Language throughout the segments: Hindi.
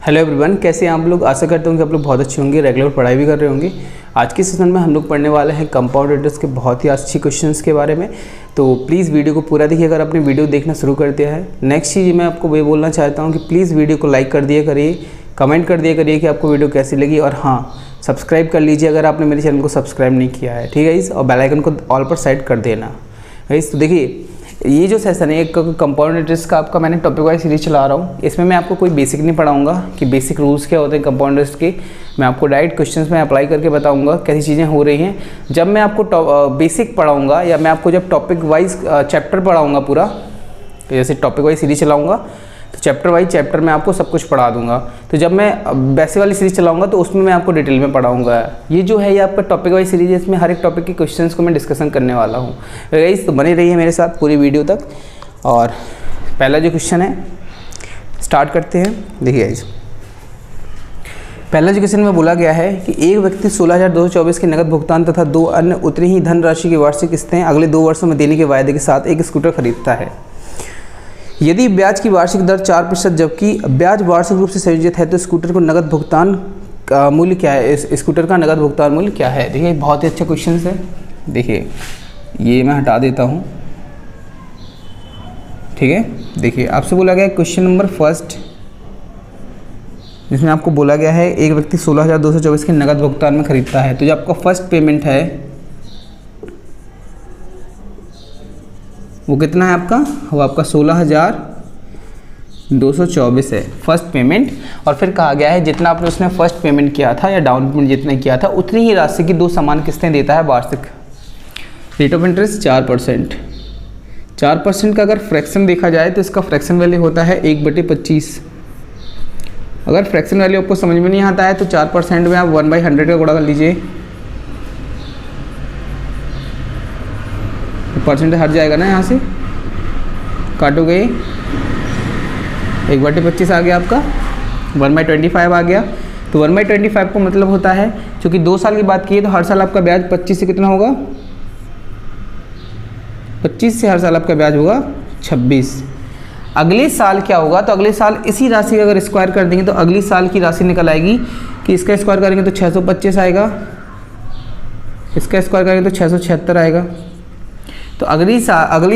हेलो एवरीवन, कैसे हैं आप लोग। आशा करता हूँ कि आप लोग बहुत अच्छे होंगे, रेगुलर पढ़ाई भी कर रहे होंगे। आज के सेशन में हम लोग पढ़ने वाले हैं कंपाउंड इंटरेस्ट के बहुत ही अच्छी क्वेश्चंस के बारे में। तो प्लीज़ वीडियो को पूरा देखिए अगर आपने वीडियो देखना शुरू कर दिया है। नेक्स्ट चीज़ मैं आपको ये बोलना चाहता हूँ कि प्लीज़ वीडियो को लाइक कर दिया करिए, कमेंट कर दिया करिए कि आपको वीडियो कैसी लगी, और हाँ सब्सक्राइब कर लीजिए अगर आपने मेरे चैनल को सब्सक्राइब नहीं किया है, ठीक है गाइस। और बेल आइकन को ऑल पर सेट कर देना गाइस। तो देखिए ये जो सेशन है एक कंपाउंड इंटरेस्ट का आपका मैंने टॉपिक वाइज सीरीज चला रहा हूँ। इसमें मैं आपको कोई बेसिक नहीं पढ़ाऊंगा कि बेसिक रूल्स क्या होते हैं कंपाउंड इंटरेस्ट के। मैं आपको डायरेक्ट क्वेश्चंस में अप्लाई करके बताऊंगा कैसी चीज़ें हो रही हैं। जब मैं आपको बेसिक पढ़ाऊंगा या मैं आपको जब टॉपिक वाइज चैप्टर पढ़ाऊँगा पूरा, तो जैसे टॉपिक वाइज सीरीज चलाऊँगा तो चैप्टर वाइज चैप्टर में आपको सब कुछ पढ़ा दूंगा। तो जब मैं वैसे वाली सीरीज चलाऊंगा तो उसमें मैं आपको डिटेल में पढ़ाऊंगा। ये जो है ये आपका टॉपिक वाइज सीरीज है, इसमें हर एक टॉपिक के क्वेश्चंस को मैं डिस्कशन करने वाला हूँ गाइस। तो बने रहिए मेरे साथ पूरी वीडियो तक। और पहला जो क्वेश्चन है स्टार्ट करते हैं। देखिए गाइस, पहला जो क्वेश्चन में बोला गया है कि एक व्यक्ति 16,224 के नकद भुगतान तथा दो अन्य उतनी ही धनराशि की वार्षिक किस्तें अगले 2 वर्षों में देने के वायदे के साथ एक स्कूटर खरीदता है। यदि ब्याज की वार्षिक दर 4% जबकि ब्याज वार्षिक रूप से संयोजित है तो स्कूटर को नकद भुगतान का मूल्य क्या है, इस स्कूटर का नकद भुगतान मूल्य क्या है। देखिए बहुत ही अच्छा क्वेश्चन है। देखिए ये मैं हटा देता हूँ, ठीक है। देखिए आपसे बोला गया क्वेश्चन नंबर फर्स्ट, जिसमें आपको बोला गया है एक व्यक्ति 16,224 के नकद भुगतान में खरीदता है। तो जो आपका फर्स्ट पेमेंट है वो कितना है आपका, वो आपका 16,224 है फर्स्ट पेमेंट। और फिर कहा गया है जितना आपने उसने फर्स्ट पेमेंट किया था या डाउन पेमेंट जितना किया था उतनी ही राशि की 2 समान किस्तें देता है वार्षिक। Rate of interest 4%। 4% का अगर फ्रैक्शन देखा जाए तो इसका फ्रैक्शन वैल्यू होता है 1/25। अगर फ्रैक्शन वैल्यू आपको समझ में नहीं आता है तो 4% में आप 1/100 का गुणा कर लीजिए, परसेंटेज हट जाएगा ना, यहाँ से काटोगे 1/25 आ गया आपका, 1/25 आ गया। तो 1/25 को मतलब होता है, क्योंकि 2 साल की बात की है तो हर साल आपका ब्याज 25 से कितना होगा, 25 से हर साल आपका ब्याज होगा 26। अगले साल क्या होगा, तो अगले साल इसी राशि का अगर स्क्वायर कर देंगे तो अगली साल की राशि निकल आएगी कि इसका स्क्वायर करेंगे तो 625 आएगा, इसका स्क्वायर करेंगे तो 676 आएगा। तो अगली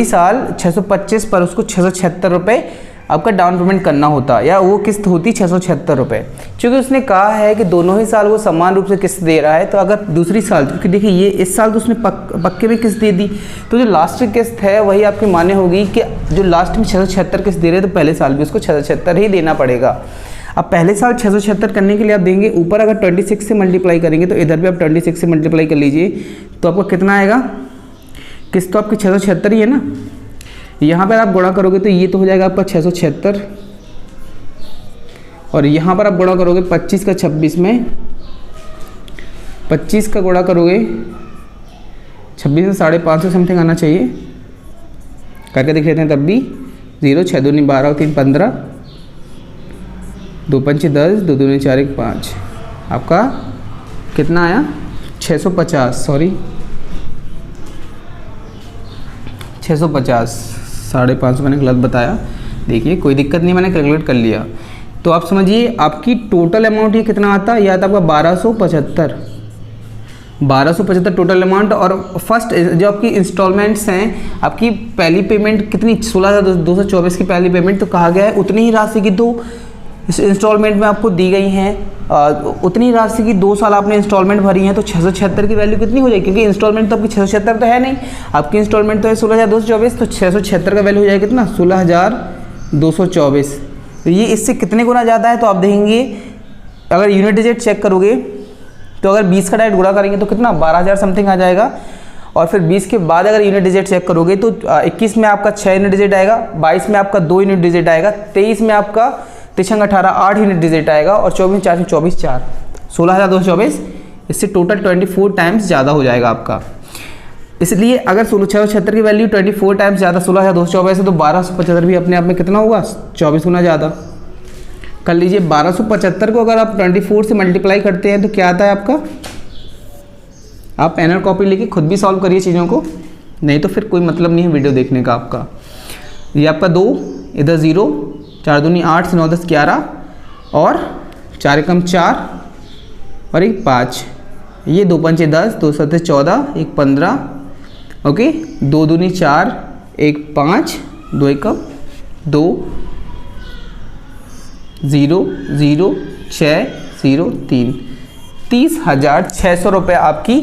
साल 625 पर उसको 676 रुपये आपका डाउन पेमेंट करना होता, या वो किस्त होती 676 रुपये। क्योंकि उसने कहा है कि दोनों ही साल वो समान रूप से किस्त दे रहा है, तो अगर दूसरी साल, क्योंकि देखिए ये इस साल तो उसने पक्के में किस्त दे दी, तो जो लास्ट की किस्त है वही आपकी मान्य होगी कि जो लास्ट में 676 किस्त दे रहे हैं तो पहले साल भी उसको 676 ही देना पड़ेगा। अब पहले साल 676 करने के लिए आप देंगे, ऊपर अगर 26 से मल्टीप्लाई करेंगे तो इधर भी आप 26 से मल्टीप्लाई कर लीजिए तो आपको कितना आएगा, किस्त तो आपकी 676 ही है ना। यहाँ पर आप गुणा करोगे तो ये तो हो जाएगा आपका 676, और यहाँ पर आप गुणा करोगे 25 का 26 में, 25 का गुणा करोगे 26 में 550 समथिंग आना चाहिए, करके देख लेते हैं तब भी। 0 6 दूनी 12 3 15, 2 5 10, 2 दूनी 4 1 5, आपका कितना आया 650, सॉरी 650, 550 मैंने गलत बताया। देखिए कोई दिक्कत नहीं, मैंने कैलकुलेट कर लिया। तो आप समझिए आपकी टोटल अमाउंट ये कितना आता है, यह आता आपका 1275 टोटल अमाउंट। और फर्स्ट जो आपकी इंस्टॉलमेंट्स हैं, आपकी पहली पेमेंट कितनी 16,224 की पहली पेमेंट, तो कहा गया है उतनी ही राशि की 2 इंस्टॉलमेंट में आपको दी गई हैं। उतनी राशि की 2 साल आपने इंस्टॉलमेंट भरी हैं, तो 676 की वैल्यू कितनी हो जाएगी, क्योंकि इंस्टॉलमेंट तो आपकी 676 तो है नहीं, आपकी इंस्टॉलमेंट तो है 16,224, तो 676 का वैल्यू हो जाएगा कितना 16,224। तो ये इससे कितने गुना ज़्यादा है, तो आप देखेंगे अगर यूनिट डिजिट चेक करोगे तो अगर 20 का डायरेक्ट गुणा करेंगे तो कितना 12,000 समथिंग आ जाएगा। और फिर 20 के बाद अगर यूनिट डिजिट चेक करोगे तो 21 में आपका 6 यूनिट डिजिट आएगा, 22 में आपका 2 यूनिट डिजिट आएगा, 23 में आपका 3 18 8 यूनिट डिजिट आएगा, और 24 4 24 4 16,224। इससे टोटल 24 टाइम्स ज़्यादा हो जाएगा आपका। इसलिए अगर 676 की वैल्यू 24 टाइम्स ज़्यादा 16,224 है तो 1275 भी अपने आप में कितना होगा 24 गुना ज़्यादा। कर लीजिए 1275 को अगर आप 24 से मल्टीप्लाई करते हैं तो क्या आता है आपका, आप पेन कॉपी लेके खुद भी सॉल्व करिए चीज़ों को, नहीं तो फिर कोई मतलब नहीं है वीडियो देखने का आपका। ये आपका 2, इधर 0, 4 दूनी 8 से 9 10 11 और 4 एकम 4 और एक 5, ये 2 पंचे 10, 2 सत्ते 14, एक 15, ओके, 2 दूनी 4, एक 5, 2 एकम 2, 0 0 6 0 3, 30,600 रुपये आपकी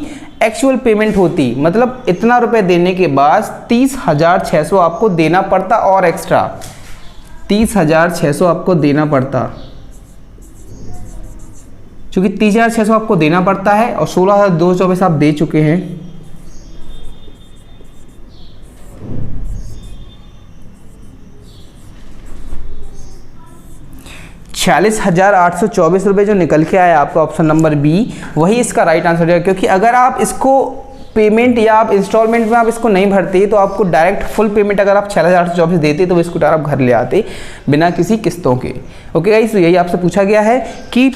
एक्चुअल पेमेंट होती। मतलब इतना रुपए देने के बाद 30,600 आपको देना पड़ता और एक्स्ट्रा 30,600 आपको देना पड़ता, क्योंकि 30,600 आपको देना पड़ता है और 16,224 आप दे चुके हैं। ₹46,824 जो निकल के आया आपका ऑप्शन नंबर बी, वही इसका राइट आंसर है। क्योंकि अगर आप इसको पेमेंट या आप इंस्टॉलमेंट में आप इसको नहीं भरते तो आपको डायरेक्ट फुल पेमेंट अगर आप 46,824 देते तो वो स्कूटर आप घर ले आते बिना किसी किस्तों के। ओके गाइस, तो यही आपसे पूछा गया है कि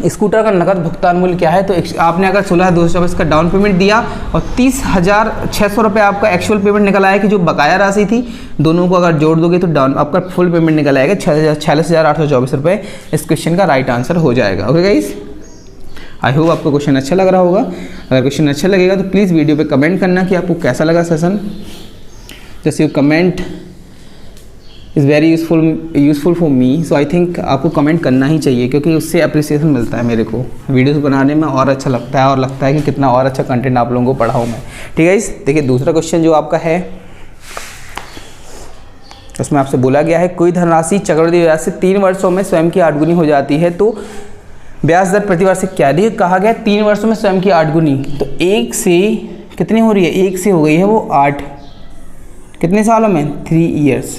स्कूटर का नकद भुगतान मूल्य क्या है। तो आपने अगर 16,224 का डाउन पेमेंट दिया और 30,600 रुपये आपका एक्चुअल पेमेंट निकल आया कि जो बकाया राशि थी, दोनों को अगर जोड़ दोगे तो डाउन आपका फुल पेमेंट निकल आएगा 46,824 रुपये। इस क्वेश्चन का राइट आंसर हो जाएगा। ओके गाइस, आई होप आपको क्वेश्चन अच्छा लग रहा होगा। अगर क्वेश्चन अच्छा लगेगा तो प्लीज़ वीडियो पे कमेंट करना कि आपको कैसा लगा session. Just you comment is very useful for me, so I think आपको कमेंट करना ही चाहिए, क्योंकि उससे अप्रिसिएशन मिलता है मेरे को वीडियोस बनाने में, और अच्छा लगता है और लगता है कि कितना और अच्छा कंटेंट आप लोगों को पढ़ाऊँ मैं। ठीक है इस देखिए, दूसरा क्वेश्चन जो आपका है उसमें आपसे बोला गया है कोई धनराशि चक्रवृद्धि ब्याज से 3 वर्षों में स्वयं की 8 गुनी हो जाती है तो ब्याज दर प्रतिवार्षिक क्या है। कहा गया 3 वर्षों में स्वयं की 8 गुनी, तो 1 से कितनी हो रही है, 1 से हो गई है वो 8, कितने सालों में, 3 ईयर्स।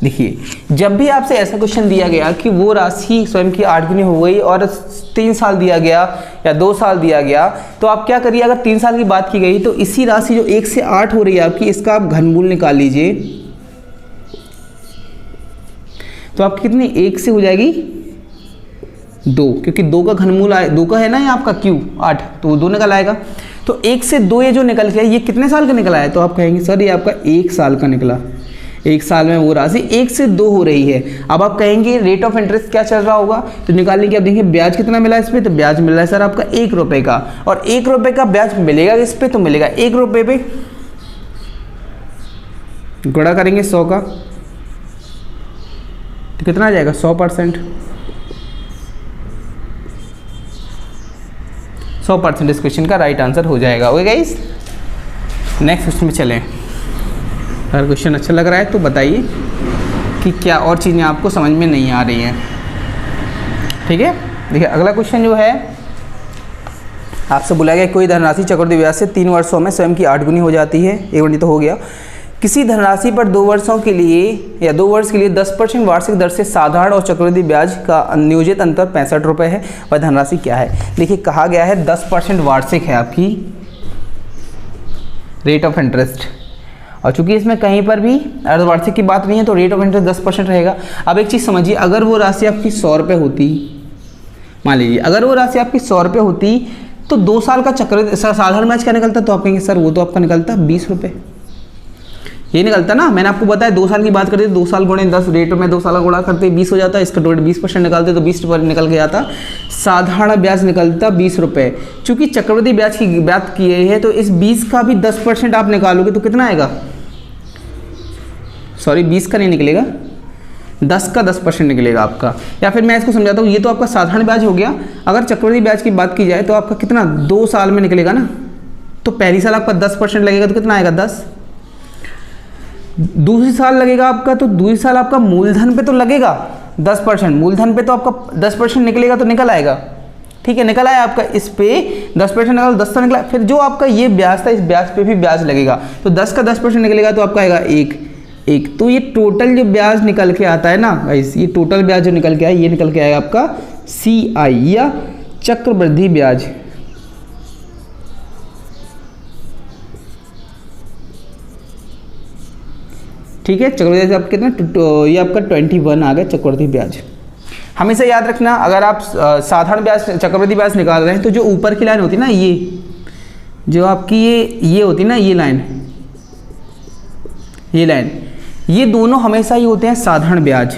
देखिए, जब भी आपसे ऐसा क्वेश्चन दिया गया कि वो राशि स्वयं की 8 गुनी हो गई और 3 साल दिया गया या 2 साल दिया गया, तो आप क्या करिए, अगर 3 साल की बात की गई तो इसी राशि जो 1 से 8 हो रही है आपकी, इसका आप घनमूल निकाल लीजिए। तो आपकी कितनी, 1 से हो जाएगी 2, क्योंकि 2 का घनमूल 2 का है ना ये आपका क्यू 8, तो वो 2 निकल आएगा। तो 1 से 2 ये जो निकल गया ये कितने साल का निकला है, तो आप कहेंगे सर ये आपका 1 साल का निकला। 1 साल में वो राशि 1 से 2 हो रही है। अब आप कहेंगे रेट ऑफ इंटरेस्ट क्या चल रहा होगा, तो निकालने की आप देखेंगे ब्याज कितना मिला है इस पर, तो ब्याज मिल रहा है सर आपका 1 रुपये का, और 1 रुपये का ब्याज मिलेगा इस पर, तो मिलेगा 1 रुपये पे गुणा करेंगे 100 का, तो कितना आ जाएगा 100%। 100% इस क्वेश्चन का राइट आंसर हो जाएगा। ओके गाइस, नेक्स्ट क्वेश्चन में चलें। अगर क्वेश्चन अच्छा लग रहा है तो बताइए कि क्या और चीज़ें आपको समझ में नहीं आ रही हैं। ठीक है, देखिए अगला क्वेश्चन जो है आपसे बोला गया कोई धनराशि चक्रवृद्धि ब्याज से 3 वर्षों में स्वयं की 8 गुनी हो जाती है। 1 गुनी तो हो गया। किसी धनराशि पर 2 वर्षों के लिए या 2 वर्ष के लिए 10% वार्षिक दर से साधारण और चक्रवृद्धि ब्याज का नियोजित अंतर 65 रुपये है, वह धनराशि क्या है। देखिए कहा गया है 10% वार्षिक है आपकी रेट ऑफ इंटरेस्ट, और चूंकि इसमें कहीं पर भी अर्धवार्षिक की बात नहीं है तो रेट ऑफ इंटरेस्ट 10% रहेगा। अब एक चीज़ समझिए, अगर वो राशि आपकी 100 रुपये होती, मान लीजिए अगर वो राशि आपकी 100 रुपये होती तो 2 साल का चक्रवृद्धि साधारण ब्याज क्या निकलता, तो आप कहेंगे सर वो तो आपका निकलता 20 रुपये, ये निकलता ना। मैंने आपको बताया 2 साल की बात करते 2 साल गुणे 10 रेट में 2 साल गुणा करते 20 हो जाता है, इसका 20% निकालते तो 20 रुपये निकल के आता, साधारण ब्याज निकलता 20 रुपये। चूंकि चक्रवृद्धि ब्याज की बात की गई है तो इस 20 का भी 10% आप निकालोगे तो कितना आएगा, सॉरी 20 का नहीं निकलेगा, 10 का 10% निकलेगा आपका। या फिर मैं इसको समझाता हूँ, ये तो आपका साधारण ब्याज हो गया, अगर चक्रवृद्धि ब्याज की बात की जाए तो आपका कितना 2 साल में निकलेगा ना, तो पहली साल आपका 10% लगेगा तो कितना आएगा 10, दूसरी साल लगेगा आपका तो दूसरी साल आपका मूलधन पे तो लगेगा 10%, मूलधन पे तो आपका 10% निकलेगा तो निकल आएगा। ठीक है, निकल आया आपका, इस पे 10% निकला, 10 का निकला, फिर जो आपका ये ब्याज था इस ब्याज पे भी ब्याज लगेगा, तो 10 का 10% निकलेगा तो आपका आएगा 1। तो ये टोटल जो ब्याज निकल के आता है ना गाइस, ये टोटल ब्याज जो निकल के आया ये निकल के आएगा आपका CI या चक्रवृद्धि ब्याज। ठीक है, चक्रवृद्धि ब्याज आपका कितना, ये आपका 21 आ गया चक्रवृद्धि ब्याज। हमेशा याद रखना, अगर आप साधारण ब्याज चक्रवृद्धि ब्याज निकाल रहे हैं तो जो ऊपर की लाइन होती है ना, ये जो आपकी ये होती है ना, ये लाइन, ये दोनों हमेशा ही होते हैं साधारण ब्याज।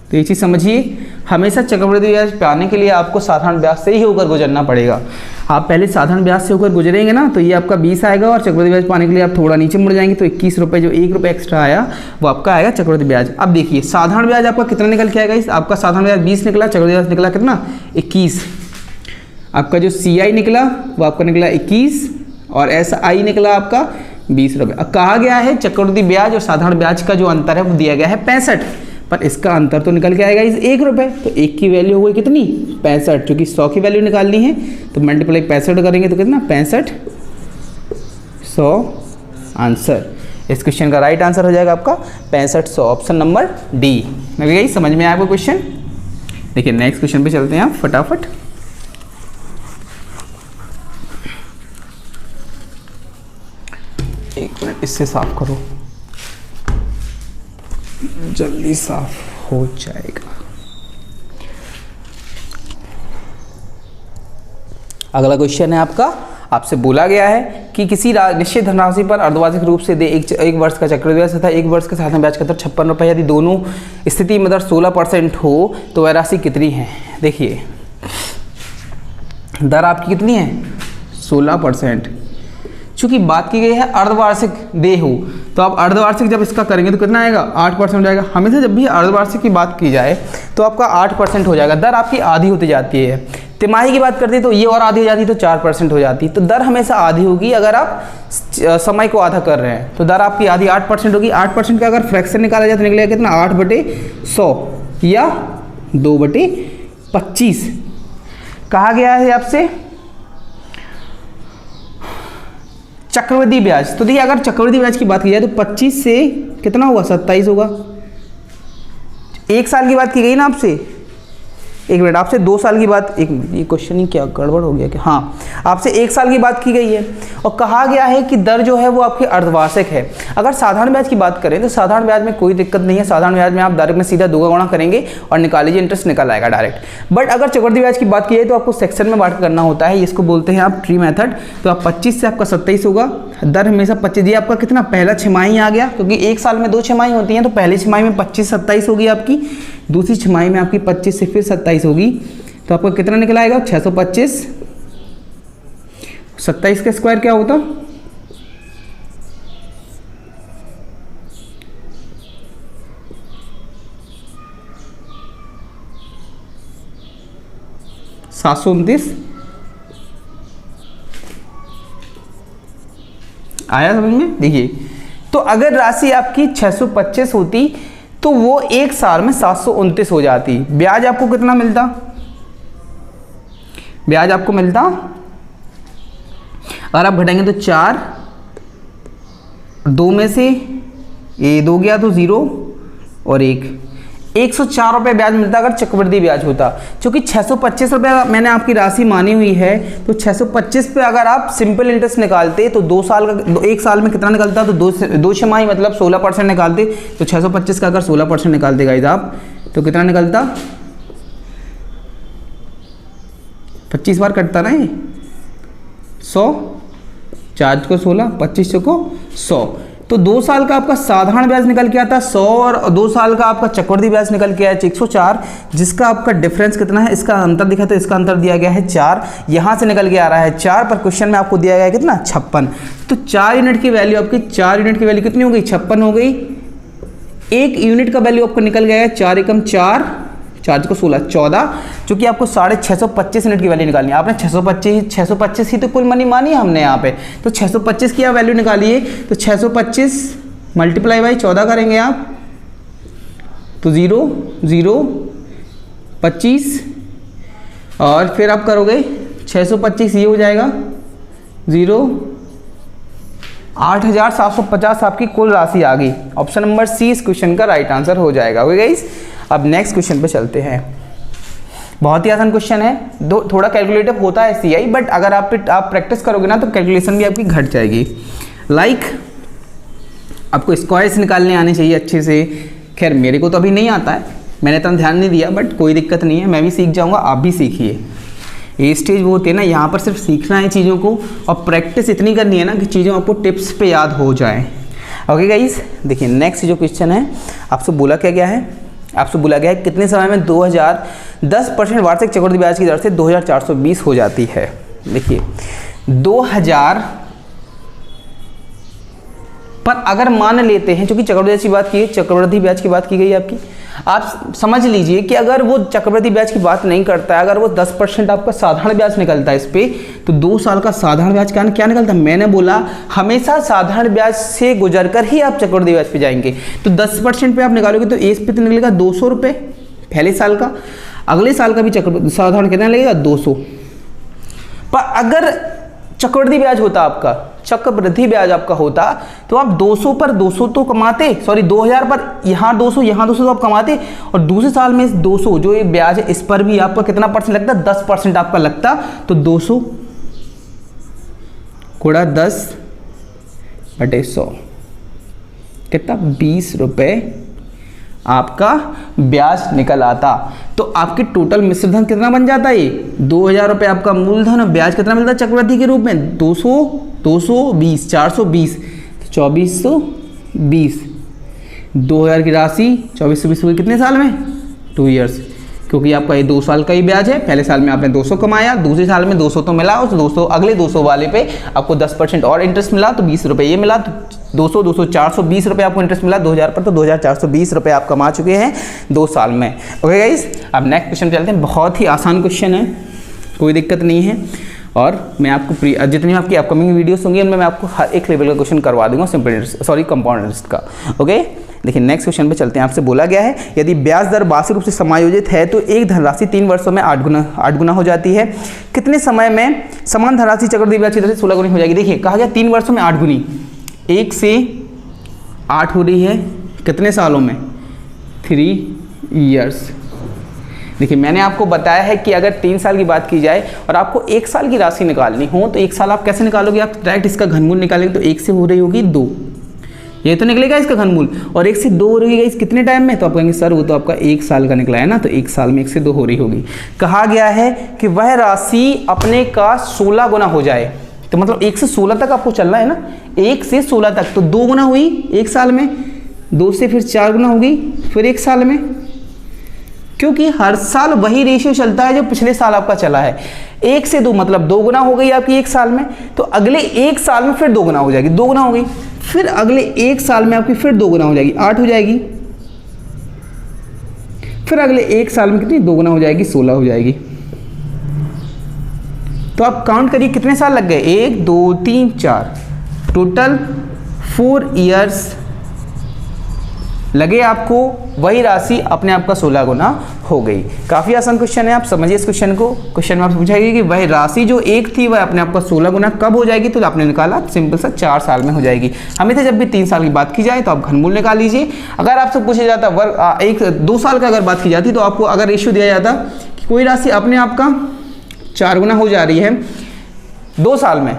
तो ये चीज़ समझिए, हमेशा चक्रवृद्धि ब्याज पाने के लिए आपको साधारण ब्याज से ही होकर गुजरना पड़ेगा। आप पहले साधारण ब्याज से होकर गुजरेंगे ना तो ये आपका 20 आएगा, और चक्रवृद्धि ब्याज पाने के लिए आप थोड़ा नीचे मुड़ जाएंगे तो 21 रुपये, जो 1 रुपये एक्स्ट्रा आया वो आपका आएगा चक्रवृद्धि ब्याज। अब देखिए साधारण ब्याज आपका कितना निकल के आएगा, इस आपका साधारण ब्याज 20 निकला, चक्रवृद्धि ब्याज निकला कितना 21। आपका जो CI निकला वो आपका निकला 21 और SI निकला आपका 20 रुपये। अब कहा गया है चक्रवृद्धि ब्याज और साधारण ब्याज का जो अंतर है वो दिया गया है 65, पर इसका अंतर तो निकल के आएगा इस 1 रुपये। तो 1 की वैल्यू हो गई कितनी 65, क्योंकि 100 की वैल्यू निकालनी है तो मल्टीप्लाई 65 करेंगे तो कितना 65, 100 आंसर। इस क्वेश्चन का राइट आंसर हो जाएगा आपका 65, 100, ऑप्शन नंबर डी। लग गई समझ में आया आपको क्वेश्चन। देखिए नेक्स्ट क्वेश्चन पे चलते हैं आप फटाफट। एक मिनट इससे साफ करो, जल्दी साफ हो जाएगा। अगला क्वेश्चन है आपका, आपसे बोला गया है कि किसी निश्चित धनराशि पर अर्धवार्षिक रूप से दे एक वर्ष का चक्रवृद्धि ब्याज तथा 1 वर्ष का साधारण ब्याज का दर 56 रुपये, यदि दोनों स्थिति में दर 16% हो तो वह राशि कितनी है। देखिए दर आपकी कितनी है 16%। चूंकि बात की गई है अर्धवार्षिक देय हो तो आप अर्धवार्षिक जब इसका करेंगे तो कितना आएगा 8% हो जाएगा। हमेशा जब भी अर्धवार्षिक की बात की जाए तो आपका 8% हो जाएगा। दर आपकी आधी होती जाती है। तिमाही की बात करते हैं तो ये और आधी हो जाती है तो 4% हो जाती है। तो दर हमेशा आधी होगी अगर आप समय को आधा कर रहे हैं तो दर आपकी आधी 8% होगी। 8% का अगर फ्रैक्शन निकाला जाए तो निकलेगा कितना 8/100 या 2/25। कहा गया है आपसे चक्रवृद्धि ब्याज। तो देखिए अगर चक्रवृद्धि ब्याज की बात की जाए तो 25 से कितना होगा 27 होगा। 1 साल की बात की गई ना आपसे, एक मिनट आपसे 2 साल की बात, एक ये क्वेश्चन ही क्या गड़बड़ हो गया कि हाँ आपसे 1 साल की बात की गई है और कहा गया है कि दर जो है वो आपकी अर्धवार्षिक है। अगर साधारण ब्याज की बात करें तो साधारण ब्याज में कोई दिक्कत नहीं है। साधारण ब्याज में आप डायरेक्ट में सीधा 2 का गुणा करेंगे और निकाल लीजिए, इंटरेस्ट निकल आएगा डायरेक्ट। बट अगर चक्रवृद्धि ब्याज की बात की जाए तो आपको सेक्शन में बांट करना होता है, इसको बोलते हैं आप ट्री मेथड। तो आप 25 से आपका 27 होगा, दर हमेशा 25। ये आपका कितना पहला छमाही आ गया, क्योंकि 1 साल में 2 छमाही होती हैं तो पहली छमाही में 25 27 होगी आपकी, दूसरी छमाही में आपकी 25 से फिर 27 होगी। तो आपका कितना निकल आएगा 625। 27 का स्क्वायर क्या होता 729 आया समझ में। देखिए तो अगर राशि आपकी 625 होती तो वो 1 साल में 729 हो जाती। ब्याज आपको कितना मिलता, ब्याज आपको मिलता अगर आप घटाएंगे तो 4, 2 में से ये 2 गया तो 0 और 104 रुपये ब्याज मिलता अगर चक्रवृद्धि ब्याज होता। क्योंकि 625 रुपये मैंने आपकी राशि मानी हुई है तो 625 पे अगर आप सिंपल इंटरेस्ट निकालते तो 2 साल का 1 साल में कितना निकलता तो 2 छमाही मतलब 16% निकालते। तो 625 का अगर 16% निकालते गाइस आप तो कितना निकलता 25 बार कटता ना ये 100, 4 को 16, 25 को 100। तो 2 साल का आपका साधारण ब्याज निकल के आता 100 और 2 साल का आपका चक्रवृद्धि ब्याज निकल के आया 104, जिसका आपका डिफरेंस कितना है, इसका अंतर दिखा तो इसका अंतर दिया गया है 4, यहाँ से निकल के आ रहा है 4, पर क्वेश्चन में आपको दिया गया है कितना 56। तो 4 यूनिट की वैल्यू आपकी 4 यूनिट की वैल्यू कितनी हो गई 56 हो गई। 1 यूनिट का वैल्यू आपको निकल गया है 4 एकम 4, 4 को 16 14, जो कि आपको 625 यूनिट की वैल्यू निकालनी है। आपने 625 ही तो कुल मनी मानी है हमने यहाँ पे, तो 625 की आप वैल्यू निकालिए। तो 625 मल्टीप्लाई बाई 14 करेंगे आप तो 0 0 25 और फिर आप करोगे 625 ये हो जाएगा 0 8,750 आपकी कुल राशि आ गई। ऑप्शन नंबर सी इस क्वेश्चन का राइट आंसर हो जाएगा। ओके गाइस, अब नेक्स्ट क्वेश्चन पे चलते हैं। बहुत ही आसान क्वेश्चन है, थोड़ा कैलकुलेटिव होता है सीआई, बट अगर आप प्रैक्टिस करोगे ना तो कैलकुलेशन भी आपकी घट जाएगी। लाइक आपको स्क्वायर्स निकालने आने चाहिए अच्छे से। खैर मेरे को तो अभी नहीं आता है, मैंने इतना ध्यान नहीं दिया, बट कोई दिक्कत नहीं है, मैं भी सीख जाऊँगा, आप भी सीखिए। ये स्टेज वो होती है ना, यहाँ पर सिर्फ सीखना है चीज़ों को और प्रैक्टिस इतनी करनी है ना कि चीज़ों आपको टिप्स पे याद हो जाए। ओके गाइस, देखिए नेक्स्ट जो क्वेश्चन है आपसे बोला क्या गया है, आपसे बोला गया है कितने समय में 2010% वार्षिक चक्रवृद्धि ब्याज की दर से 2420 हो जाती है। देखिए 2000 पर अगर मान लेते हैं, क्योंकि चक्रवृद्धि ब्याज की बात की गई है आपकी, आप समझ लीजिए कि अगर वो चक्रवृद्धि ब्याज की बात नहीं करता है, अगर वो 10% आपका साधारण ब्याज निकलता है इस पे, तो 2 साल का साधारण ब्याज क्या निकलता है? मैंने बोला हमेशा साधारण ब्याज से गुजरकर ही आप चक्रवृद्धि ब्याज पे जाएंगे। तो 10% पे आप निकालोगे तो एज पे तो निकलेगा 200 रुपये पहले साल का, अगले साल का भी साधारण कितना लगेगा? 200। पर अगर चक्रवृद्धि ब्याज होता आपका, चक्रवृद्धि ब्याज आपका होता, तो आप 200 पर 200 तो कमाते, सॉरी 2000 पर यहाँ 200 तो आप कमाते, और दूसरे साल में 200 जो ये ब्याज है इस पर भी आपका कितना परसेंट लगता? 10% आपका लगता। तो 200 गुणा 10/100 कितना? 20 रुपये आपका ब्याज निकल आता। तो आपके टोटल मिश्र धन कितना बन जाता है? 2000 रुपये आपका मूलधन और ब्याज कितना मिलता है चक्रवृद्धि के रूप में? 200, 220, 420, 2420। 2000 की राशि 2420 हुई कितने साल में? 2 ईयर्स, क्योंकि आपका ये 2 साल का ही ब्याज है। पहले साल में आपने 200 कमाया, दूसरे साल में 200 तो मिला, उस 200 अगले 200 वाले पे आपको 10% और इंटरेस्ट मिला, तो 20 रुपये ये मिला। तो 200 420 रुपये आपको इंटरेस्ट मिला 2000 पर, तो 2420 रुपये आप कमा चुके हैं 2 साल में। ओके गाइस, अब नेक्स्ट क्वेश्चन चलते हैं। बहुत ही आसान क्वेश्चन है, कोई दिक्कत नहीं है, और मैं आपको जितनी आपकी अपकमिंग वीडियोस होंगी उनमें मैं आपको हर एक लेवल का क्वेश्चन करवा दूंगा simple interest, sorry compound interest का। ओके, देखिए नेक्स्ट क्वेश्चन पे चलते हैं। आपसे बोला गया है यदि ब्याज दर वार्षिक रूप से समायोजित है तो एक धनराशि 3 वर्षों में 8 गुना हो जाती है। कितने समय में समान धनराशि चक्रवृद्धि ब्याज की दर से 16 गुनी हो जाएगी? देखिए कहा गया 3 वर्षों में 8 गुनी, 1 से 8 हो रही है कितने सालों में? 3 ईयर्स। देखिए मैंने आपको बताया है कि अगर 3 साल की बात की जाए और आपको 1 साल की राशि निकालनी हो तो 1 साल आप कैसे निकालोगे? आप डायरेक्ट इसका घनमूल निकालेंगे, तो 1 से हो रही होगी 2, ये तो निकलेगा इसका घनमूल, और 1 से 2 हो रही है इस कितने टाइम में? तो आप कहेंगे सर वो तो आपका 1 साल का निकला है ना, तो 1 साल में 1 से 2 हो रही होगी। कहा गया है कि वह राशि अपने का 16 गुना हो जाए, तो मतलब 1 से 16 तक आपको चलना है ना, 1 से 16 तक, तो 2 गुना हुई 1 साल में, 2 से फिर 4 गुना होगी फिर 1 साल में, क्योंकि हर साल वही रेशियो चलता है जो पिछले साल आपका चला है। 1 से 2 मतलब 2 गुना हो गई आपकी 1 साल में, तो अगले 1 साल में फिर 2 गुना हो जाएगी, 2 गुना हो गई, फिर अगले 1 साल में आपकी फिर 2 गुना हो जाएगी, 8 हो जाएगी, फिर अगले 1 साल में कितनी? 2 गुना हो जाएगी, 16 हो जाएगी। तो आप काउंट करिए कितने साल लग गए? 1 2 3 4, टोटल 4 ईयर्स लगे आपको, वही राशि अपने आप का 16 गुना हो गई। काफ़ी आसान क्वेश्चन है, आप समझिए इस क्वेश्चन को। क्वेश्चन में आपसे पूछा गया कि वह राशि जो 1 थी वह अपने आप का 16 गुना कब हो जाएगी? तो आपने निकाला सिंपल सा 4 साल में हो जाएगी। हमेशा जब भी 3 साल की बात की जाए तो आप घनमूल निकाल लीजिए। अगर आपसे पूछा जाता 2 साल का अगर बात की जाती तो आपको अगर रेशियो दिया जाता कि कोई राशि अपने आप का 4 गुना हो जा रही है 2 साल में,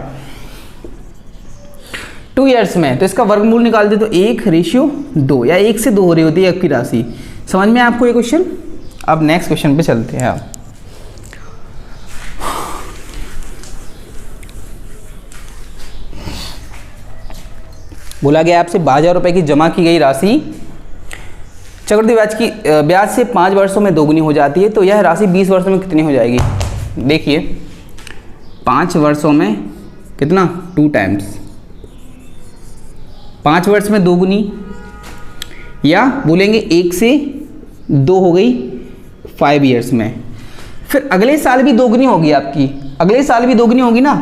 2 ईयर्स में, तो इसका वर्गमूल निकाल दे तो 1:2 या 1 से 2 हो रही होती है आपकी राशि। समझ में आपको ये क्वेश्चन? अब नेक्स्ट क्वेश्चन पे चलते हैं। आप बोला गया आपसे 12,000 रुपये की जमा की गई राशि चक्रवृद्धि ब्याज से 5 वर्षों में 2 गुनी हो जाती है, तो यह राशि 20 वर्षों में कितनी हो जाएगी? देखिए 5 वर्षों में कितना? 2 टाइम्स, 5 वर्ष में 2 गुनी, या बोलेंगे 1 से 2 हो गई 5 ईयर्स में, फिर अगले साल भी 2 गुनी होगी आपकी, अगले साल भी 2 गुनी होगी ना,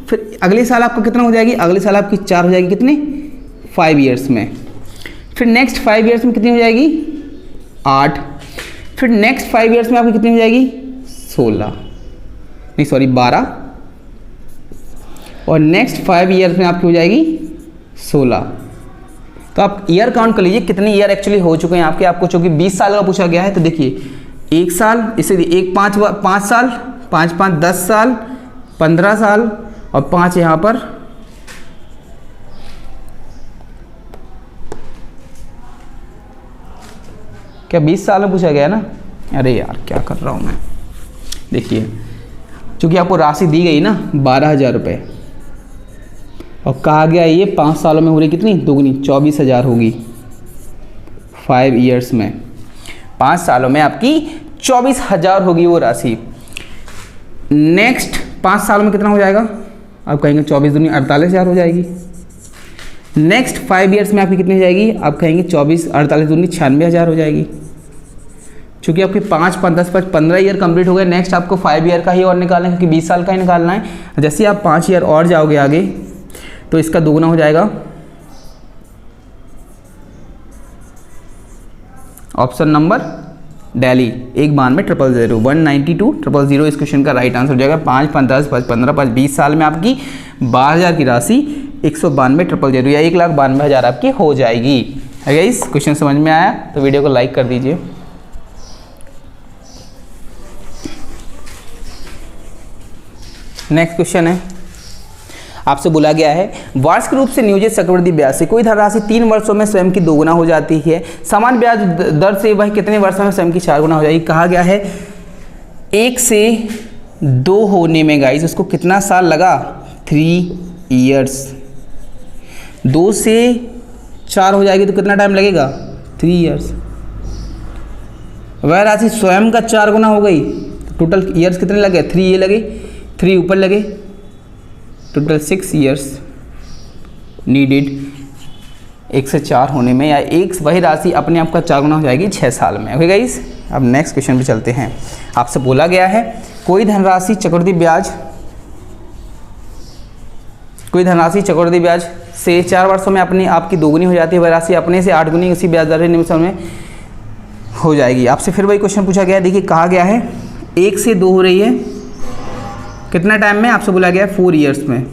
फिर अगले साल आपका कितना हो जाएगी? अगले साल आपकी 4 हो जाएगी कितने? 5 ईयर्स में, फिर नेक्स्ट 5 ईयर्स में कितनी हो जाएगी? 8, फिर नेक्स्ट 5 ईयर्स में आपकी कितनी हो जाएगी? 12, और नेक्स्ट 5 ईयर्स में आपकी हो जाएगी 16। तो आप ईयर काउंट कर लीजिए कितने ईयर एक्चुअली हो चुके हैं आपके। आपको चूंकि 20 साल का पूछा गया है तो देखिए 1 साल, इसे 5 साल, 5 5 10 साल, 15 साल, और 5 यहाँ पर क्या 20 साल में पूछा गया ना? अरे यार क्या कर रहा हूँ मैं। देखिए चूंकि आपको राशि दी गई ना 12,000 रुपये, और कहा गया ये 5 सालों में हो रही कितनी? 2 गुनी, 24,000 होगी 5 ईयर्स में। 5 सालों में आपकी 24,000 होगी वो राशि। नेक्स्ट 5 सालों में कितना हो जाएगा, आप कहेंगे 24 दूनी 48,000 हो जाएगी। नेक्स्ट 5 ईयर्स में आपकी कितनी हो जाएगी, आप कहेंगे 24 48 दूनी 96,000 हो जाएगी। चूँकि आपकी 5 5 10 15 ईयर कंप्लीट हो गए, नेक्स्ट आपको 5 ईयर का ही और निकालना है, क्योंकि 20 साल का ही निकालना है। जैसे आप 5 ईयर और जाओगे आगे तो इसका दोगुना हो जाएगा। ऑप्शन नंबर दिल्ली 192,000 192,000 इस क्वेश्चन का राइट आंसर हो जाएगा। 5 5 10 5 15 5 20 साल में आपकी 12,000 की राशि 192,000 या 1,92,000 आपकी हो जाएगी। अगर इस क्वेश्चन समझ में आया तो वीडियो को लाइक कर दीजिए। नेक्स्ट क्वेश्चन है, आपसे बोला गया है वार्षिक रूप से नियोजित चक्रवृद्धि ब्याज से कोई धनराशि 3 वर्षों में स्वयं की 2 गुना हो जाती है, समान ब्याज दर से वह कितने वर्षों में स्वयं की 4 गुना हो जाएगी। कहा गया है 1 से 2 होने में गाइस उसको कितना साल लगा, 3 ईयर्स। 2 से 4 हो जाएगी तो कितना टाइम लगेगा, 3 ईयर्स। वह राशि स्वयं का 4 गुना हो गई तो टोटल ईयर्स कितने लगे, 3 ये लगे, 3 ऊपर लगे, टोटल 6 ईयर्स नीडेड 1 से 4 होने में, या एक वही राशि अपने आप का 4 गुना हो जाएगी 6 साल में। ओके गाइस, अब नेक्स्ट क्वेश्चन पे चलते हैं। आपसे बोला गया है कोई धनराशि चक्रवृद्धि ब्याज से 4 वर्षों में अपनी आपकी 2 गुनी हो जाती है, वह राशि अपने से 8 गुनी उसी ब्याज दर निमिषों में हो जाएगी। आपसे फिर वही क्वेश्चन पूछा गया है। देखिए कहा गया है 1 से 2 हो रही है कितना टाइम में, आपसे बोला गया है 4 ईयर्स में।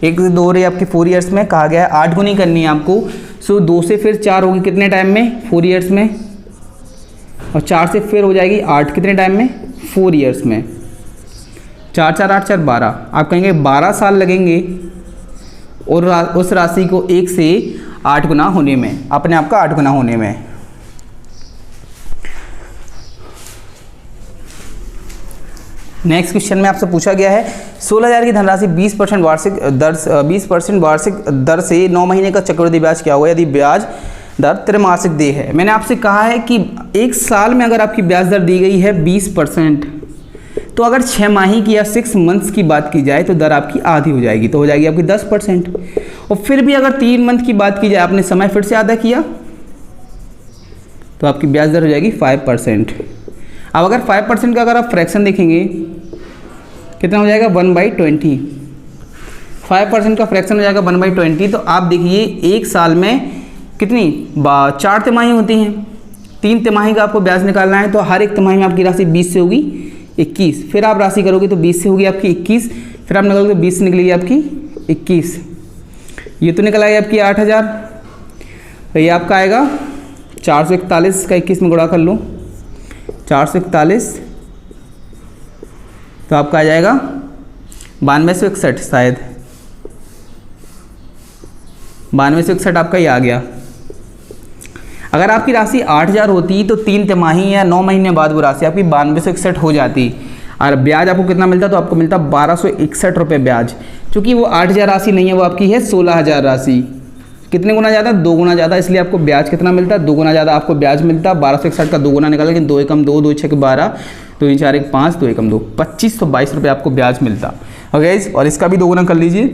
1 से 2 हो रही है आपकी 4 ईयर्स में, कहा गया है 8 गुनी करनी है आपको। सो 2 से फिर 4 होगी कितने टाइम में, 4 ईयर्स में, और 4 से फिर हो जाएगी 8 कितने टाइम में, 4 ईयर्स में। 4 4 8 4 12, आप कहेंगे 12 साल लगेंगे और उस राशि को 1 से 8 गुना होने में, अपने आप का 8 गुना होने में। नेक्स्ट क्वेश्चन में आपसे पूछा गया है 16,000 की धनराशि 20% वार्षिक दर से 9 महीने का चक्रवृद्धि ब्याज क्या होगा यदि ब्याज दर त्रैमासिक दे है। मैंने आपसे कहा है कि 1 साल में अगर आपकी ब्याज दर दी गई है 20%, तो अगर 6 माही की या 6 मंथ्स की बात की जाए तो दर आपकी आधी हो जाएगी, तो हो जाएगी आपकी 10%। और फिर भी अगर 3 मंथ की बात की जाए, आपने समय फिर से आधा किया तो आपकी ब्याज दर हो जाएगी 5%। अब अगर 5% का अगर आप फ्रैक्शन देखेंगे कितना हो जाएगा, 1/20। 5% का फ्रैक्शन हो जाएगा 1/20। तो आप देखिए 1 साल में कितनी 4 तिमाही होती हैं, 3 तिमाही का आपको ब्याज निकालना है, तो हर एक तिमाही में आपकी राशि 20 से होगी 21। फिर आप राशि करोगे तो 20 से होगी आपकी 21, फिर आप निकालोगे 20 से निकलेगी आपकी 21। ये तो निकल आएगी आपकी 8,000, तो ये आपका आएगा 441 का 21 में गुणा कर लो, 441, तो आपका आ जाएगा 9261, शायद 9261 आपका ये आ गया। अगर आपकी राशि 8,000 होती तो 3 तिमाही या 9 महीने बाद वो राशि आपकी 9261 हो जाती, और ब्याज आपको कितना मिलता, तो आपको मिलता 1261 रुपये ब्याज। चूँकि वो 8,000 राशि नहीं है, वो आपकी है 16,000 राशि। कितने गुना ज़्यादा, 2 गुना ज़्यादा, इसलिए आपको ब्याज कितना मिलता है, 2 गुना ज़्यादा आपको ब्याज मिलता है। 1261 का 2 गुना निकाला, लेकिन 2 एकम 2, 2 6 12, 2 4 1 5, 2 एकम 2, 2522 रुपये आपको ब्याज मिलता। ओके, और इसका भी 2 गुना कर लीजिए,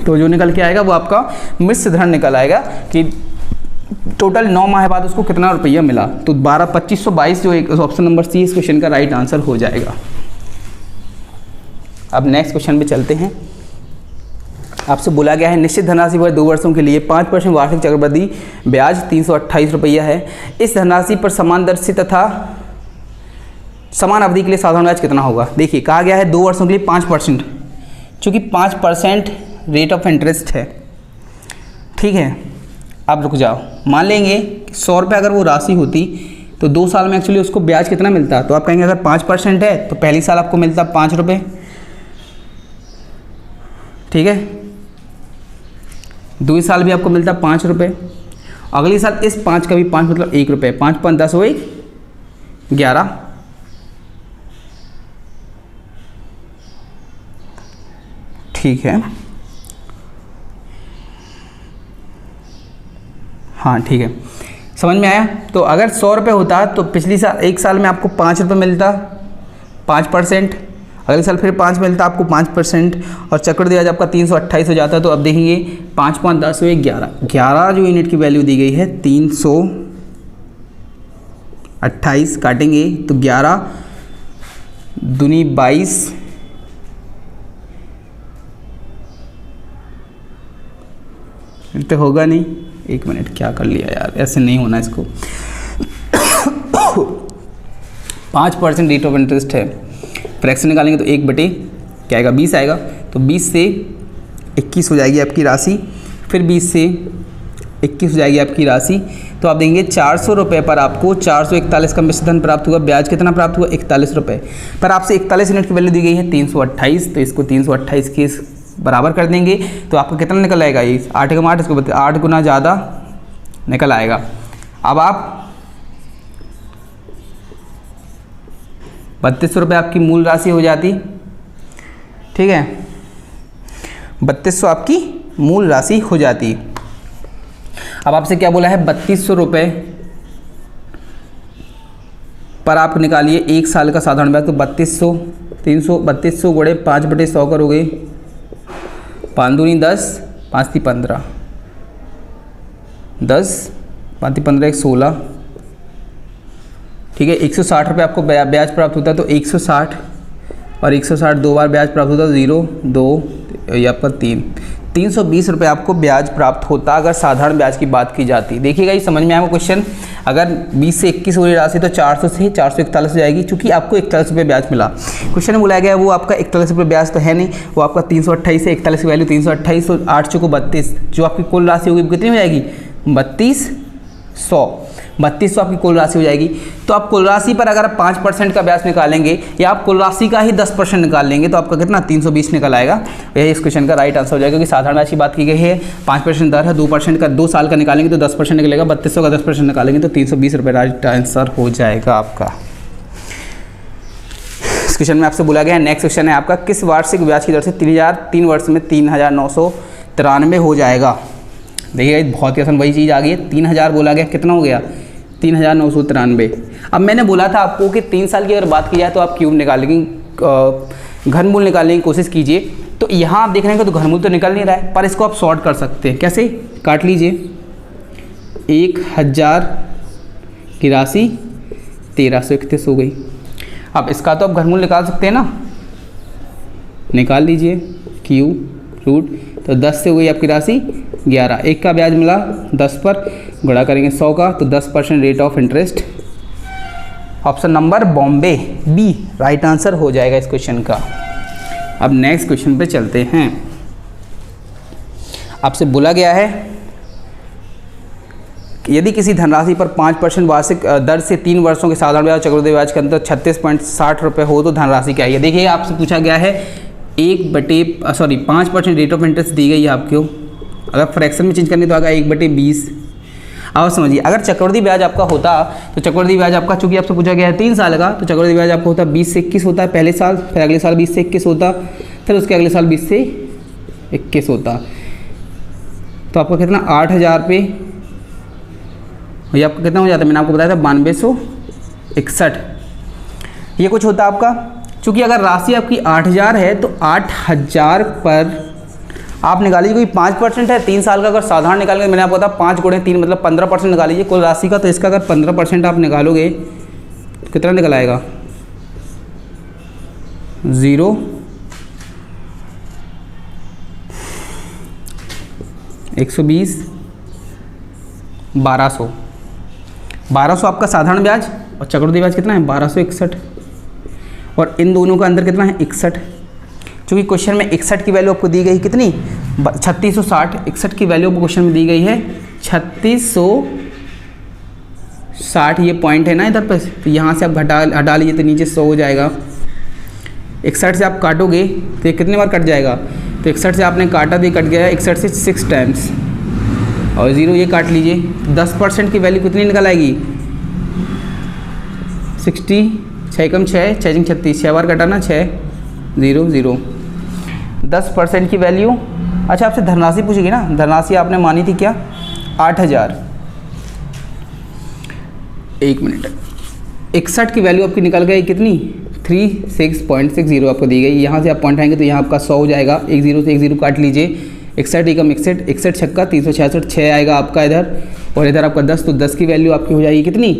तो जो निकल के आएगा वो आपका मिश्र धन निकल आएगा कि टोटल 9 माह बाद उसको कितना रुपया मिला। तो 2522 जो एक ऑप्शन नंबर सी इस क्वेश्चन का राइट आंसर हो जाएगा। अब नेक्स्ट क्वेश्चन पे चलते हैं। आपसे बोला गया है निश्चित धनराशि पर 2 वर्षों के लिए 5% वार्षिक चक्रवृद्धि ब्याज 328 रुपया है। इस धनराशि पर समान दर से तथा समान अवधि के लिए साधारण ब्याज कितना होगा। देखिए कहा गया है 2 वर्षों के लिए 5%, चूँकि 5% रेट ऑफ इंटरेस्ट है, ठीक है। आप रुक जाओ, मान लेंगे 100 रुपये अगर वो राशि होती तो 2 साल में एक्चुअली उसको ब्याज कितना मिलता, तो आप कहेंगे अगर 5% है तो पहली साल आपको मिलता 5 रुपये, ठीक है। दूसरी साल भी आपको मिलता 5 रुपये, अगली साल इस 5 का भी 5 मतलब 1 रुपये, 5 5 10 हुए 11, ठीक है। हाँ ठीक है, समझ में आया? तो अगर 100 रुपये होता तो पिछली साल, एक साल में आपको 5 रुपये मिलता, 5%, अगले साल फिर 5 मिलता आपको 5%, और चक्रवृद्धि ब्याज आपका 328 हो जाता। तो अब देखेंगे 5 5 10 हुए 11 जो यूनिट की वैल्यू दी गई है 328 काटेंगे तो 11 दूनी 22, तो होगा नहीं, 1 मिनट, क्या कर लिया यार, ऐसे नहीं होना इसको। 5% रेट ऑफ इंटरेस्ट है, फ्रैक्शन निकालेंगे तो 1 बटे क्या आएगा 20 आएगा, तो 20 से 21 हो जाएगी आपकी राशि, फिर 20 से 21 हो जाएगी आपकी राशि। तो आप देंगे 400 रुपये पर आपको 441 का मिश्र धन प्राप्त हुआ। ब्याज कितना प्राप्त हुआ? 41 रुपये पर। आपसे 41 यूनिट की वैल्यू दी गई है 328, तो इसको 328 के बराबर कर देंगे तो आपका कितना निकल आएगा? ये 8 गुना 8, इसको 8 गुना ज़्यादा निकल आएगा। अब आप 3200 रुपये आपकी मूल राशि हो जाती, ठीक है, 3200 आपकी मूल राशि हो जाती। अब आपसे क्या बोला है? 3200 रुपये पर आप निकालिए 1 साल का साधारण ब्याज। तो 3200 गुणे 5/100 करोगे, 5 दूनी 10, 5 × 15, 10, 5 × 15 16, ठीक है। 160 रुपये आपको ब्याज प्राप्त होता है, तो 160 और 160 दो बार ब्याज प्राप्त होता है, 0 2 ये आपका 320 रुपये आपको ब्याज प्राप्त होता अगर साधारण ब्याज की बात की जाती। देखिएगा ये समझ में आएगा क्वेश्चन। अगर 20 से 21 हो रही राशि तो 400 से 441 हो जाएगी, चूँकि आपको 41 रुपये ब्याज मिला। क्वेश्चन में बुलाया गया वो आपका 41 रुपये ब्याज तो है नहीं, वो आपका 328 से 41 की वैल्यू 328, तो 8 चौको 32, जो आपकी कुल राशि होगी कितनी हो जाएगी? 3200 आपकी कुल राशि हो जाएगी। तो आप कुल राशि पर अगर आप 5% का ब्याज निकालेंगे या आप कुल राशि का ही 10% निकाल लेंगे तो आपका कितना? 320 निकल आएगा। यही इस क्वेश्चन का राइट आंसर हो जाएगा, क्योंकि साधारण ब्याज की बात की गई है, 5% दर है, 2% का 2 साल का निकालेंगे तो 10% निकलेगा, 3200 का 10% निकालेंगे तो 320 रुपये राइट आंसर हो जाएगा आपका। इस क्वेश्चन में आपसे बोला गया है, नेक्स्ट क्वेश्चन है आपका, किस वार्षिक ब्याज की दर से 3 वर्ष में 3993 हो जाएगा? देखिए बहुत ही आसान वही चीज़ आ गई है, 3000 बोला गया, कितना हो गया? 3993। अब मैंने बोला था आपको कि 3 साल की अगर बात की जाए तो आप क्यूब निकालेंगे, घनमूल निकालने की कोशिश कीजिए। तो यहाँ आप देख रहे हैं कि तो घनमूल तो निकल नहीं रहा है, पर इसको आप सॉर्ट कर सकते हैं। कैसे? काट लीजिए, 1000 की राशि 1331 हो गई। अब इसका तो आप घनमूल निकाल सकते हैं ना, निकाल लीजिए, क्यूब रूट, तो 10 से हो गई आपकी राशि 11, 1 का ब्याज मिला 10 पर, गुणा करेंगे 100 का, तो 10% rate of interest. Option number बॉम्बे बी राइट आंसर हो जाएगा इस क्वेश्चन का। अब नेक्स्ट क्वेश्चन पे चलते हैं। आपसे बोला गया है कि यदि किसी धनराशि पर 5% वार्षिक दर से 3 वर्षों के साधारण ब्याज चक्रवृद्धि ब्याज के अंतर 36.60 रुपये हो तो धनराशि क्या है? देखिए आपसे पूछा गया है 5% रेट ऑफ इंटरेस्ट दी गई है आपको, अगर फ्रैक्शन में चेंज करनी तो आएगा 1/20। अब समझिए, अगर चक्रवृद्धि ब्याज आपका होता तो चक्रवृद्धि ब्याज आपका, चूंकि आपसे पूछा गया है 3 साल का, तो चक्रवृद्धि ब्याज आपका होता 20 से 21 होता है पहले साल, फिर अगले साल 20 से 21 होता, फिर उसके अगले साल 20 से 21 होता, तो आपका कितना? 8000 पे ये आपका कितना हो जाता है? मैंने आपको बताया था 9261, ये कुछ होता आपका। चूँकि अगर राशि आपकी 8000 है तो 8000 पर आप निकालिए, कोई 5% है 3 साल का, अगर साधारण निकालेंगे, मैंने आपको बताया 5 गुणे 3 मतलब 15% निकालिए कुल राशि का, तो इसका अगर 15% आप निकालोगे तो कितना निकल आएगा? 0 120 1200 आपका साधारण ब्याज, और चक्रवृद्धि ब्याज कितना है? 1261, और इन दोनों का अंदर कितना है? 61। चूँकि क्वेश्चन में 61 की वैल्यू आपको दी गई कितनी? 3660। 61 की वैल्यू आपको क्वेश्चन में दी गई है 3660, ये पॉइंट है ना इधर पे, तो यहाँ से आप हटा लीजिए तो नीचे 100 हो जाएगा। 61 से आप काटोगे तो ये कितने बार कट जाएगा? तो 61 से आपने काटा तो ये कट गया 61 से 6 टाइम्स, और 0 ये काट लीजिए, 10% की वैल्यू कितनी निकल आएगी? 60, 6 कम 6, 6 36, 6 बार कटाना 6 0 0, 10% की वैल्यू। अच्छा आपसे धनराशि पूछेगी ना, धनराशि आपने मानी थी क्या? 8000, एक मिनट, 61 की वैल्यू आपकी निकल गई कितनी 36.60 आपको दी गई। यहाँ से आप पॉइंट आएंगे तो यहाँ आपका 100 हो जाएगा, एक जीरो से एक जीरो काट लीजिए, 61 एकम 61, 61 छक्का 366, 6 आएगा आपका इधर, और इधर आपका 10, तो 10 की वैल्यू आपकी हो जाएगी कितनी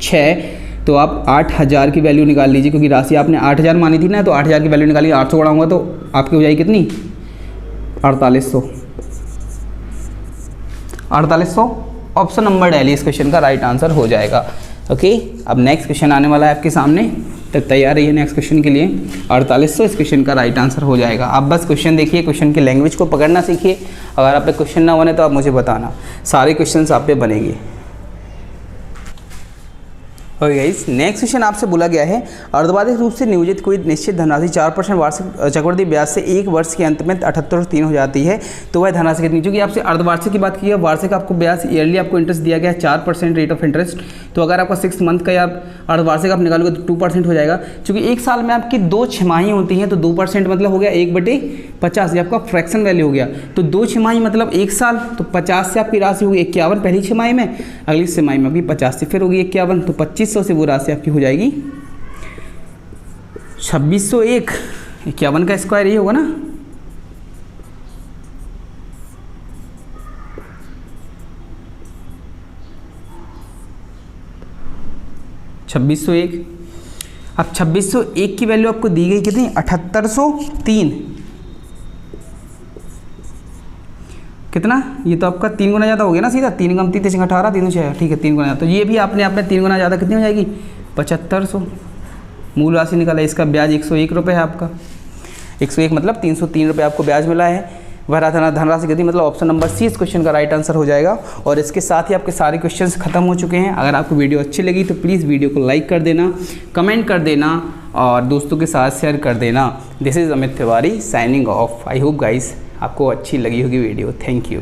6। तो आप 8000 की वैल्यू निकाल लीजिए, क्योंकि राशि आपने 8000 मानी थी ना, तो 8000 की वैल्यू निकालिए, 800 बढ़ाऊंगा तो आपकी हो जाएगी कितनी 4800। ऑप्शन नंबर डेली इस क्वेश्चन का राइट आंसर हो जाएगा। ओके, अब नेक्स्ट क्वेश्चन आने वाला है आपके सामने, तब तैयार रहिए नेक्स्ट क्वेश्चन के लिए। 4800 इस क्वेश्चन का राइट आंसर हो जाएगा। आप बस क्वेश्चन देखिए, क्वेश्चन की लैंग्वेज को पकड़ना सीखिए। अगर आप पे क्वेश्चन ना बने तो आप मुझे बताना, सारे क्वेश्चन आप पे बनेंगे। ओके गाइस, नेक्स्ट क्वेश्चन आपसे बोला गया है, अर्धवार्षिक रूप से नियोजित कोई निश्चित धनराशि 4% वार्षिक चक्रवृद्धि ब्याज से एक वर्ष के अंत में 7803 हो जाती है, तो वह धनराशि कितनी। क्योंकि आपसे अर्धवार्षिक की बात की है, वार्षिक आपको ब्याज ईयरली आपको इंटरेस्ट दिया गया है 4% रेट ऑफ इंटरेस्ट। तो अगर आपका 6 मंथ का या अर्धवार्षिक आप निकालोगे तो 2% हो जाएगा। क्योंकि एक साल में आपकी 2 छमाही होती हैं, तो 2% मतलब हो गया 1/50, ये आपका फ्रैक्शन वैल्यू हो गया। तो 2 छमाही मतलब 1 साल, तो 50 से आपकी राशि होगी 51 पहली छमाही में, अगली छमाही में आपकी 50 से फिर होगी 51, तो 2500 से वो राशि आपकी हो जाएगी 2601। 51 का स्क्वायर ये होगा ना, (2601). अब 2601 की वैल्यू आपको दी गई कितनी 7803, कितना, ये तो आपका 3 गुना ज़्यादा हो गया ना सीधा, 3 कम 3 3 18 3 6, ठीक है 3 गुना ज़्यादा। तो ये भी आपने 3 गुना ज़्यादा कितनी हो जाएगी 7500। मूल राशि निकाला, इसका ब्याज 101 रुपये है आपका, 101 मतलब 303 रुपये आपको ब्याज मिला है। वह धनराशि कितनी, मतलब ऑप्शन नंबर सी इस क्वेश्चन का राइट आंसर हो जाएगा। और इसके साथ ही आपके सारे क्वेश्चंस खत्म हो चुके हैं। अगर आपको वीडियो अच्छी लगी तो प्लीज़ वीडियो को लाइक कर देना, कमेंट कर देना और दोस्तों के साथ शेयर कर देना। This is Amit Tiwari signing off. I hope guys आपको अच्छी लगी होगी वीडियो। Thank you.